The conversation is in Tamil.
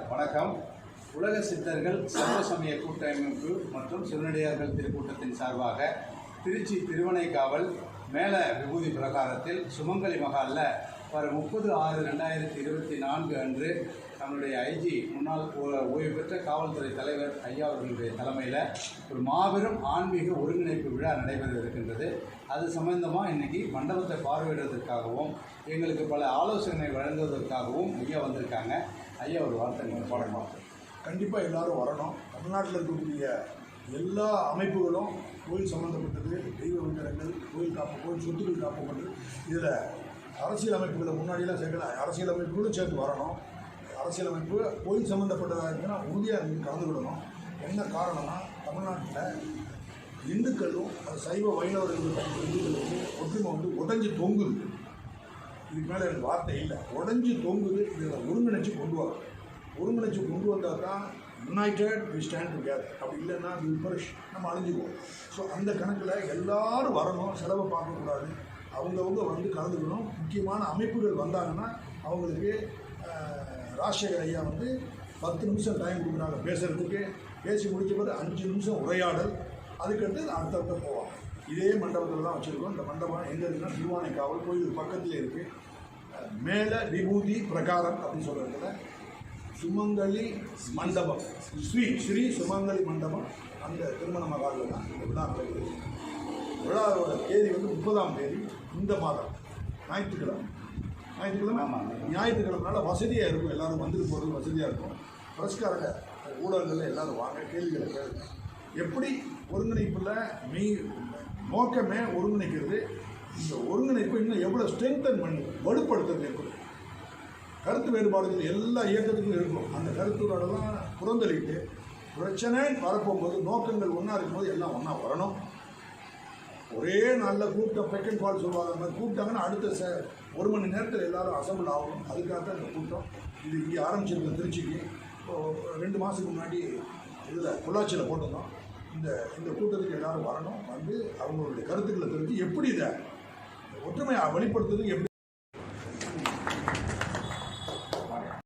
வணக்கம். உலக சித்தர்கள் சர்வ சமய கூட்டமைப்பு மற்றும் சிவனடியார்கள் திருக்கூட்டத்தின் சார்பாக திருச்சி திருவனைக்காவல் மேல விபூதி பிரகாரத்தில் சுமங்கலி மகாலில் வரும் 30/6/2024 அன்று நம்முடைய ஐஜி முன்னாள் ஓய்வு பெற்ற காவல்துறை தலைவர் ஐயா அவர்களுடைய தலைமையில் ஒரு மாபெரும் ஆன்மீக ஒருங்கிணைப்பு விழா நடைபெற இருக்கின்றது. அது சம்பந்தமாக இன்றைக்கி மண்டபத்தை பார்வையிடுவதற்காகவும் எங்களுக்கு பல ஆலோசனை வழங்குவதற்காகவும் ஐயா வந்திருக்காங்க. ஐயா ஒரு வார்த்தை பாடமாக. கண்டிப்பாக எல்லோரும் வரணும். தமிழ்நாட்டில் இருக்கக்கூடிய எல்லா அமைப்புகளும் கோயில் சம்மந்தப்பட்டது, தெய்வ விக்கிரகங்கள், கோயில் சொத்துக்கள் காப்பப்பட்டு இதில் அரசியல் அமைப்புகளை முன்னாடியெல்லாம் சேர்க்கல, அரசியல் அமைப்புகளும் சேர்த்து வரணும். அரசியலமைப்பு கோயில் சம்மந்தப்பட்டதாக இருக்குன்னா உறுதியாக இருந்து கலந்துக்கிடணும். என்ன காரணம்னா தமிழ்நாட்டில் இந்துக்களும் சைவ வைணவர்கள் இந்துக்களுக்கு ஒற்றுமை உடஞ்சி தொங்குது. இதுக்கு மேலே எனக்கு வார்த்தை இல்லை. உடஞ்சி தொங்குது. இதில் ஒருங்கிணைச்சு கொண்டு வரும். ஒருங்கிணைச்சு கொண்டு வந்தால் தான் யுனைடெட் வி ஸ்டாண்ட் டுகெதர். அப்படி இல்லைன்னா நம்ம அழிஞ்சிடுவோம். ஸோ அந்த கணக்கில் எல்லோரும் வரணும். செலவை பார்க்கக்கூடாது. அவங்கவுங்க வந்து கலந்துக்கணும். முக்கியமான அமைப்புகள் வந்தாங்கன்னா அவங்களுக்கு ராஜசேகர் ஐயா 10 நிமிஷம் டைம் கொடுக்குறாங்க பேசுகிறதுக்கு. பேசி முடிச்ச பிறகு 5 நிமிஷம் உரையாடல். அதுக்கடுத்து அடுத்தடுத்த போவாங்க. இதே மண்டபத்தில் தான் வச்சுருக்கோம். இந்த மண்டபம் எங்கே இருக்குன்னா திருவானைக்காவல் கோயில் பக்கத்தில் இருக்குது. மேலே விபூதி பிரகாரம் அப்படின்னு சொல்கிறதுல சுமங்கலி மண்டபம், ஸ்ரீ சுமங்கலி மண்டபம், அந்த திருமண மகாலில் தான் இந்த விழா நடைபெறுது. விழாவோட தேதி 30ஆம் தேதி இந்த மாதம் ஞாயிற்றுக்கிழமை. ஞாயிற்றுக்கிழமைனால வசதியாக இருக்கும். எல்லோரும் வந்துட்டு போகிறது வசதியாக இருக்கும். பிரஸ்காரங்க ஊடகங்களில் எல்லோரும் வாங்க, கேள்விகளை கேளுங்க. எப்படி ஒருங்கிணைப்பில் நோக்கமே ஒருங்கிணைக்கிறது. இந்த ஒருங்கிணைப்பு இன்னும் எவ்வளோ ஸ்ட்ரென்தன் பண்ணி வலுப்படுத்துறது எப்படி. கருத்து வேறுபாடுகள் எல்லா இயக்கத்துக்கும் இருக்கும். அந்த கருத்துகளெல்லாம் புறந்தளிட்டு பிரச்சனை வரப்போகும்போது நோக்கங்கள் ஒன்றா இருக்கும்போது எல்லாம் ஒன்றா வரணும். ஒரே நாளில் கூட்டம் பெக்கன் கால் சொல்லுவாங்க. அந்த மாதிரி கூப்பிட்டாங்கன்னா அடுத்த 1 மணி நேரத்தில் எல்லோரும் அசம்பிள் ஆகணும். அதுக்காக தான் இந்த கூட்டம். இது இங்கே ஆரம்பிச்சிருக்கோம் திருச்சிக்கு. 2 மாதத்துக்கு முன்னாடி இதில் பொள்ளாச்சியில் போட்டிருந்தோம். இந்த கூட்டத்துக்கு எல்லோரும் வரணும். வந்து அவங்களுடைய கருத்துக்களை தெரிஞ்சு எப்படி இதை ஒற்றுமையை வெளிப்படுத்துறதுக்கு எப்படி